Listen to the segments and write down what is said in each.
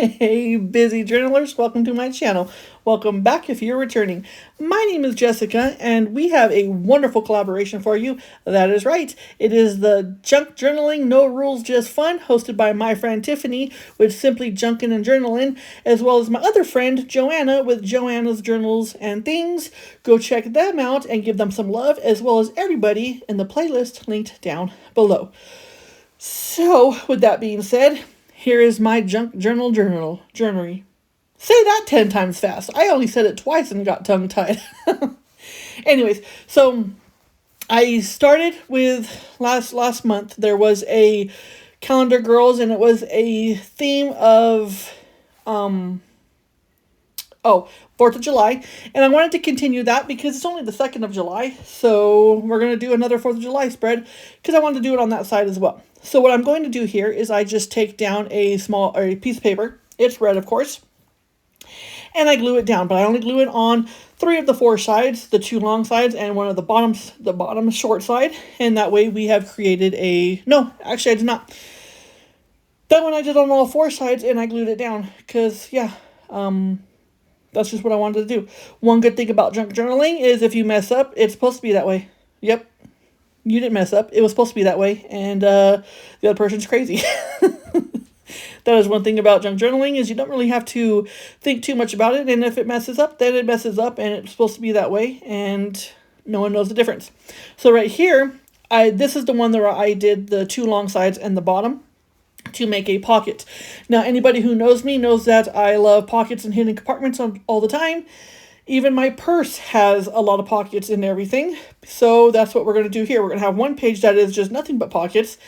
Hey, busy journalers, welcome to my channel. Welcome back if you're returning. My name is Jessica, and we have a wonderful collaboration for you. That is right. It is the Junk Journaling No Rules Just Fun, hosted by my friend Tiffany with Simply Junkin' and Journalin', as well as my other friend Joanna with Joanna's Journals and Things. Go check them out and give them some love, as well as everybody in the playlist linked down below. So, with that being said, here is my junk journery. Say that 10 times fast. I only said it twice and got tongue tied. Anyways, so I started with last month. There was a calendar girls, and it was a theme of 4th of July. And I wanted to continue that because it's only the 2nd of July. So we're going to do another 4th of July spread because I wanted to do it on that side as well. So what I'm going to do here is I just take down a piece of paper. It's red, of course. And I glue it down, but I only glue it on 3 of the 4 sides, the 2 long sides and one of the bottom short side. And that way we have created no, actually I did not. That one I did on all 4 sides and I glued it down because, yeah, that's just what I wanted to do. One good thing about junk journaling is if you mess up, it's supposed to be that way. Yep. You didn't mess up. It was supposed to be that way. And the other person's crazy. That is one thing about junk journaling is you don't really have to think too much about it. And if it messes up, then it messes up. And it's supposed to be that way. And no one knows the difference. So right here, this is the one where I did the 2 long sides and the bottom to make a pocket. Now, anybody who knows me knows that I love pockets and hidden compartments all the time. Even my purse has a lot of pockets and everything. So that's what we're going to do here. We're going to have one page that is just nothing but pockets,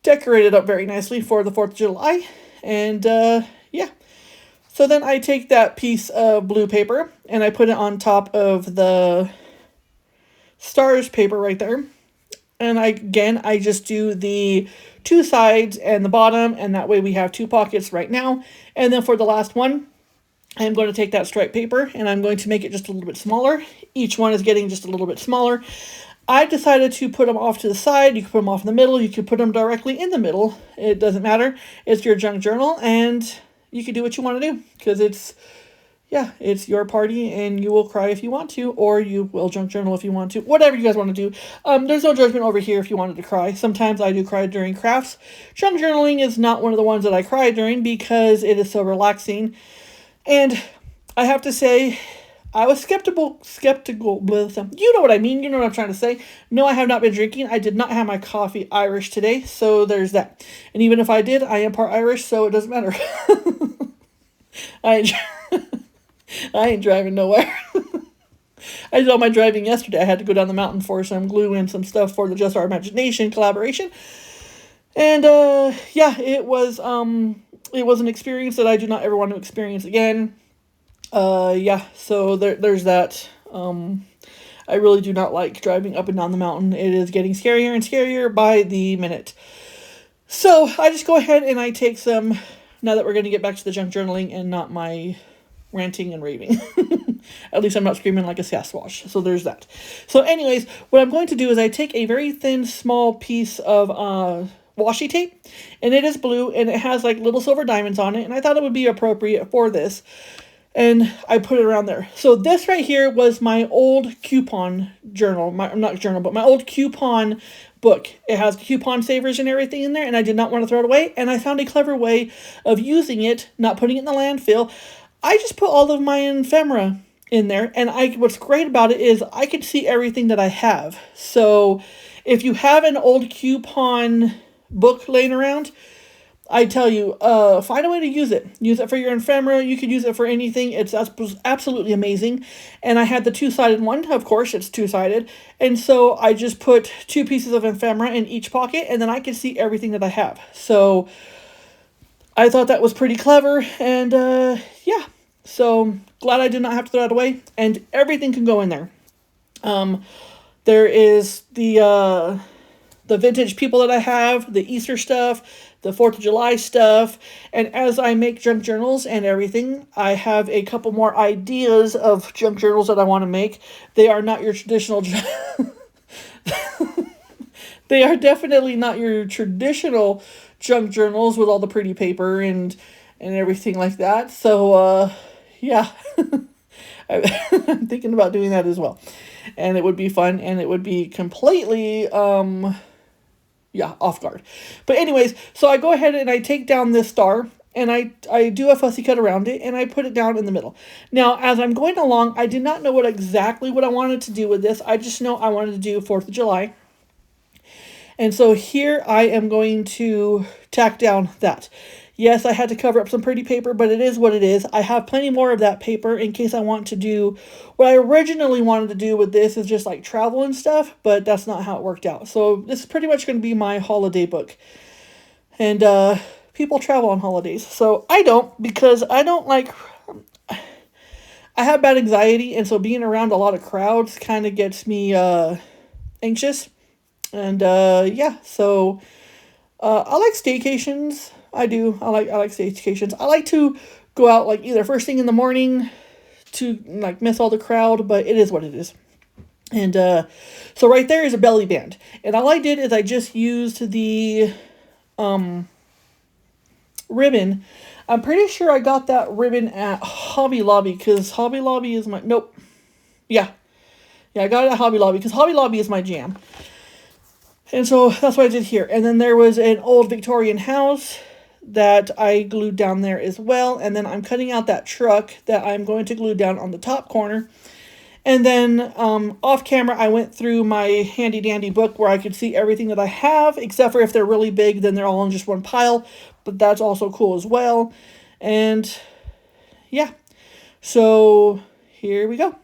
decorated up very nicely for the 4th of July. And yeah. So then I take that piece of blue paper and I put it on top of the stars paper right there. And I just do the 2 sides and the bottom, and that way we have 2 pockets right now. And then for the last one, I'm going to take that striped paper and I'm going to make it just a little bit smaller. Each one is getting just a little bit smaller. I decided to put them off to the side. You can put them off in the middle. You can put them directly in the middle. It doesn't matter. It's your junk journal, and you can do what you want to do because it's your party, and you will cry if you want to, or you will junk journal if you want to. Whatever you guys want to do. There's no judgment over here if you wanted to cry. Sometimes I do cry during crafts. Junk journaling is not one of the ones that I cry during because it is so relaxing. And I have to say, I was skeptical with them. You know what I mean. You know what I'm trying to say. No, I have not been drinking. I did not have my coffee Irish today, so there's that. And even if I did, I am part Irish, so it doesn't matter. I ain't driving nowhere. I did all my driving yesterday. I had to go down the mountain for some glue and some stuff for the Just Our Imagination collaboration. And yeah, it was an experience that I do not ever want to experience again. Yeah, so there's that. I really do not like driving up and down the mountain. It is getting scarier and scarier by the minute. So I just go ahead and I take some, now that we're going to get back to the junk journaling and not my ranting and raving. At least I'm not screaming like a Sasquatch. So there's that. So anyways, what I'm going to do is I take a very thin, small piece of washi tape, and it is blue, and it has like little silver diamonds on it, and I thought it would be appropriate for this. And I put it around there. So this right here was my old coupon journal. Not journal, but my old coupon book. It has coupon savers and everything in there, and I did not want to throw it away. And I found a clever way of using it, not putting it in the landfill. I just put all of my ephemera in there, and what's great about it is I can see everything that I have. So if you have an old coupon book laying around, I tell you, find a way to use it. Use it for your ephemera. You can use it for anything. It's absolutely amazing. And I had the 2-sided one. Of course, it's 2-sided. And so I just put 2 pieces of ephemera in each pocket, and then I can see everything that I have. So I thought that was pretty clever. And yeah, so glad I did not have to throw it away. And everything can go in there. There is the vintage people that I have, the Easter stuff, the 4th of July stuff, and as I make junk journals and everything, I have a couple more ideas of junk journals that I want to make. They are not your traditional they are definitely not your traditional junk journals with all the pretty paper and and everything like that. So, yeah, I'm thinking about doing that as well. And it would be fun, and it would be completely, yeah, off guard. But anyways, so I go ahead and I take down this star, and I do a fussy cut around it, and I put it down in the middle. Now, as I'm going along, I did not know exactly what I wanted to do with this. I just know I wanted to do 4th of July. And so here I am going to tack down that. Yes, I had to cover up some pretty paper, but it is what it is. I have plenty more of that paper in case I want to do what I originally wanted to do with this is just like travel and stuff, but that's not how it worked out. So this is pretty much going to be my holiday book. And people travel on holidays. So I don't, because I don't like, I have bad anxiety, and so being around a lot of crowds kind of gets me anxious. And yeah, so I like staycations. I do. I like staycations. I like to go out like either first thing in the morning to like miss all the crowd, but it is what it is. And so right there is a belly band. And all I did is I just used the ribbon. I'm pretty sure I got that ribbon at Hobby Lobby, because Hobby Lobby is my, nope. Yeah. Yeah, I got it at Hobby Lobby because Hobby Lobby is my jam. And so that's what I did here. And then there was an old Victorian house that I glued down there as well. And then I'm cutting out that truck that I'm going to glue down on the top corner. And then off camera, I went through my handy dandy book where I could see everything that I have, except for if they're really big, then they're all in just one pile. But that's also cool as well. And yeah, so here we go.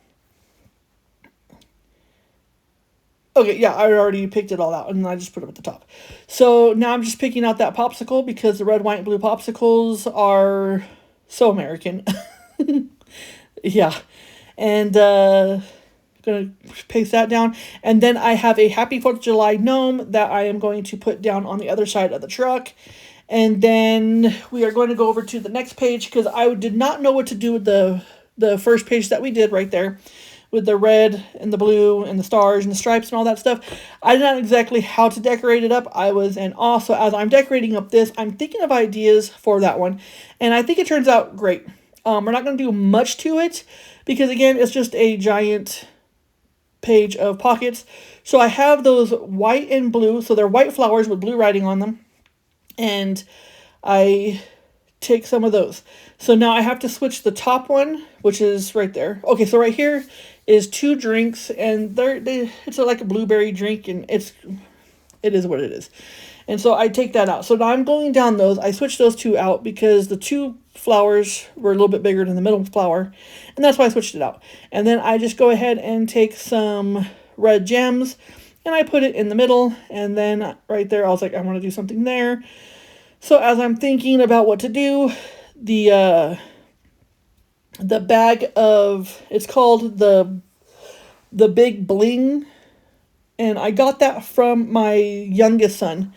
Okay, yeah, I already picked it all out, and I just put them at the top. So now I'm just picking out that popsicle because the red, white, and blue popsicles are so American. Yeah. And gonna paste that down. And then I have a Happy 4th of July gnome that I am going to put down on the other side of the truck. And then we are going to go over to the next page because I did not know what to do with the first page that we did right there, with the red and the blue and the stars and the stripes and all that stuff. I did not exactly how to decorate it up. I was in awe. So as I'm decorating up this, I'm thinking of ideas for that one. And I think it turns out great. We're not going to do much to it because, again, it's just a giant page of pockets. So I have those white and blue. So they're white flowers with blue writing on them. And I take some of those. So now I have to switch the top one, which is right there. Okay, so right here is 2 drinks, and it's like a blueberry drink, and it is what it is. And so I take that out. So now I'm going down those. I switched those 2 out because the 2 flowers were a little bit bigger than the middle flower, and that's why I switched it out. And then I just go ahead and take some red gems, and I put it in the middle, and then right there I was like, I want to do something there. So as I'm thinking about what to do, the bag of, it's called the Big Bling, and I got that from my youngest son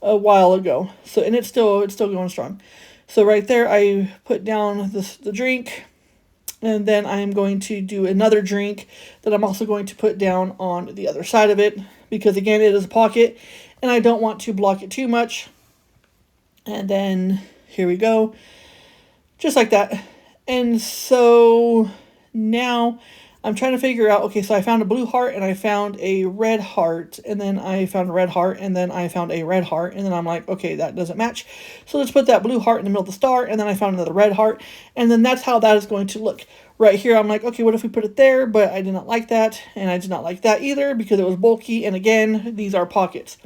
a while ago. So, and it's still going strong. So right there I put down the drink, and then I am going to do another drink that I'm also going to put down on the other side of it, because again, it is a pocket and I don't want to block it too much. And then here we go, just like that. And so now I'm trying to figure out, okay, so I found a blue heart and I found a red heart, and then I found a red heart, and then I found a red heart, and then I'm like, okay, that doesn't match. So let's put that blue heart in the middle of the star, and then I found another red heart, and then that's how that is going to look. Right here, I'm like, okay, what if we put it there? But I did not like that, and I did not like that either because it was bulky, and again, these are pockets.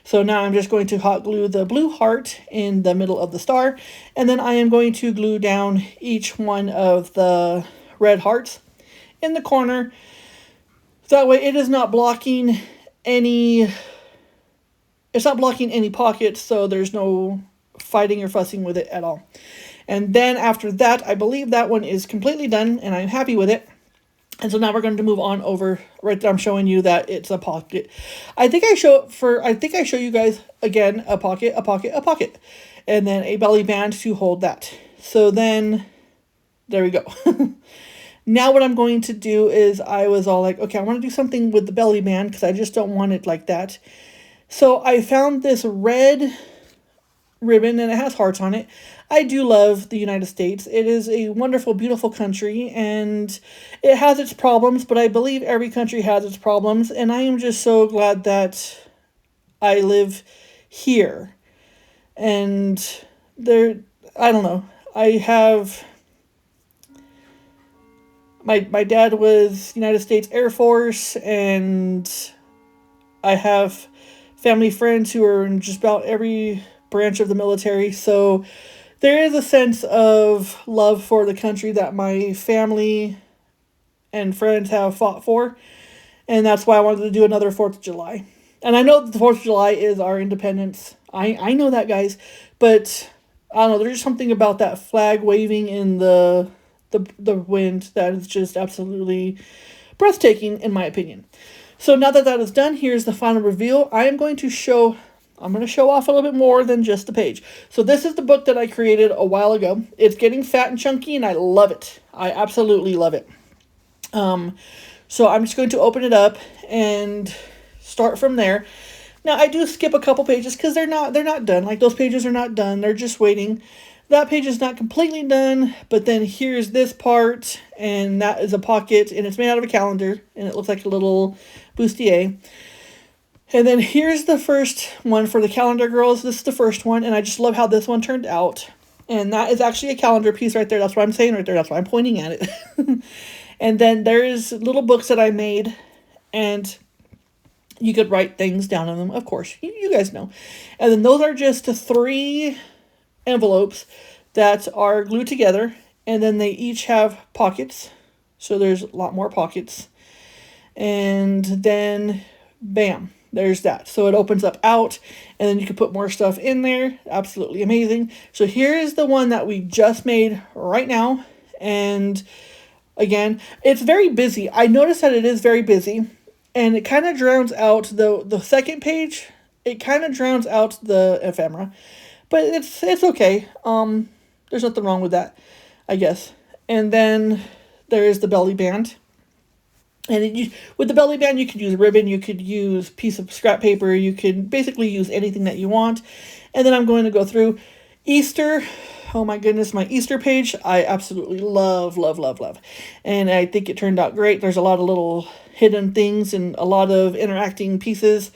So now I'm just going to hot glue the blue heart in the middle of the star, and then I am going to glue down each one of the red hearts in the corner. So that way it is not blocking any, it's not blocking any pockets, so there's no fighting or fussing with it at all. And then after that, I believe that one is completely done, and I'm happy with it. And so now we're going to move on over. Right there, I'm showing you that it's a pocket. I think I show you guys again a pocket, a pocket, a pocket, and then a belly band to hold that. So then, there we go. Now what I'm going to do is I was all like, okay, I want to do something with the belly band because I just don't want it like that. So I found this red ribbon, and it has hearts on it. I do love the United States. It is a wonderful, beautiful country, and it has its problems, but I believe every country has its problems, and I am just so glad that I live here. And there, I don't know. I have my dad was United States Air Force, and I have family friends who are in just about every branch of the military. So there is a sense of love for the country that my family and friends have fought for. And that's why I wanted to do another 4th of July. And I know that the 4th of July is our independence. I know that, guys. But I don't know, there's something about that flag waving in the wind that is just absolutely breathtaking, in my opinion. So now that that is done, here's the final reveal. I'm going to show off a little bit more than just the page. So this is the book that I created a while ago. It's getting fat and chunky, and I love it. I absolutely love it. So I'm just going to open it up and start from there. Now I do skip a couple pages because they're not done. Like, those pages are not done. They're just waiting. That page is not completely done, but then here's this part, and that is a pocket, and it's made out of a calendar, and it looks like a little bustier. And then here's the first one for the calendar girls. This is the first one, and I just love how this one turned out. And that is actually a calendar piece right there. That's what I'm saying right there. That's why I'm pointing at it. And then there's little books that I made, and you could write things down on them, of course. You guys know. And then those are just 3 envelopes that are glued together, and then they each have pockets. So there's a lot more pockets. And then, bam, there's that. So it opens up out, and then you can put more stuff in there. Absolutely amazing. So here is the one that we just made right now. And again, it's very busy. I noticed that it is very busy, and it kind of drowns out the second page. It kind of drowns out the ephemera, but it's okay. There's nothing wrong with that, I guess. And then there is the belly band. And with the belly band, you could use ribbon, you could use piece of scrap paper, you could basically use anything that you want. And then I'm going to go through Easter. Oh my goodness, my Easter page, I absolutely love, love, love, love. And I think it turned out great. There's a lot of little hidden things and a lot of interacting pieces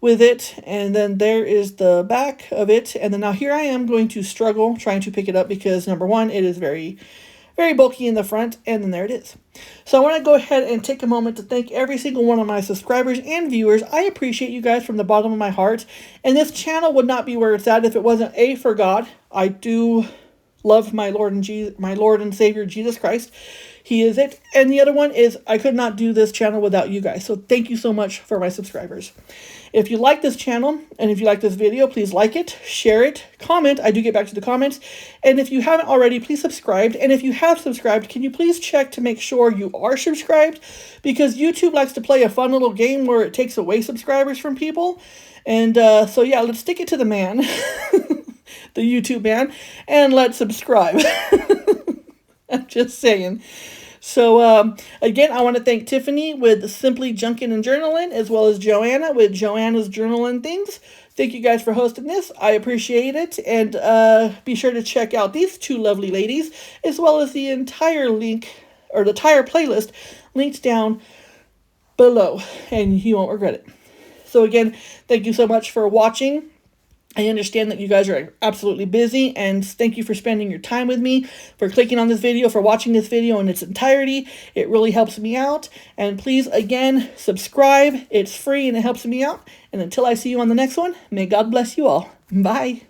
with it. And then there is the back of it. And then now here I am going to struggle trying to pick it up because, number one, it is very, very bulky in the front, and then there it is. So I want to go ahead and take a moment to thank every single one of my subscribers and viewers. I appreciate you guys from the bottom of my heart. And this channel would not be where it's at if it wasn't A, for God. I do love my Lord and Savior Jesus Christ. He is it. And the other one is I could not do this channel without you guys. So thank you so much for my subscribers. If you like this channel, and if you like this video, please like it, share it, comment. I do get back to the comments. And if you haven't already, please subscribe. And if you have subscribed, can you please check to make sure you are subscribed? Because YouTube likes to play a fun little game where it takes away subscribers from people. And so yeah, let's stick it to the man, the YouTube man, and let's subscribe. I'm just saying. So, again, I want to thank Tiffany with Simply Junkin' and Journalin', as well as Joanna with Joanna's Journalin' Things. Thank you guys for hosting this. I appreciate it. And be sure to check out these 2 lovely ladies, as well as the entire link, or the entire playlist, linked down below. And you won't regret it. So, again, thank you so much for watching. I understand that you guys are absolutely busy, and thank you for spending your time with me, for clicking on this video, for watching this video in its entirety. It really helps me out. And please, again, subscribe. It's free and it helps me out. And until I see you on the next one, may God bless you all. Bye.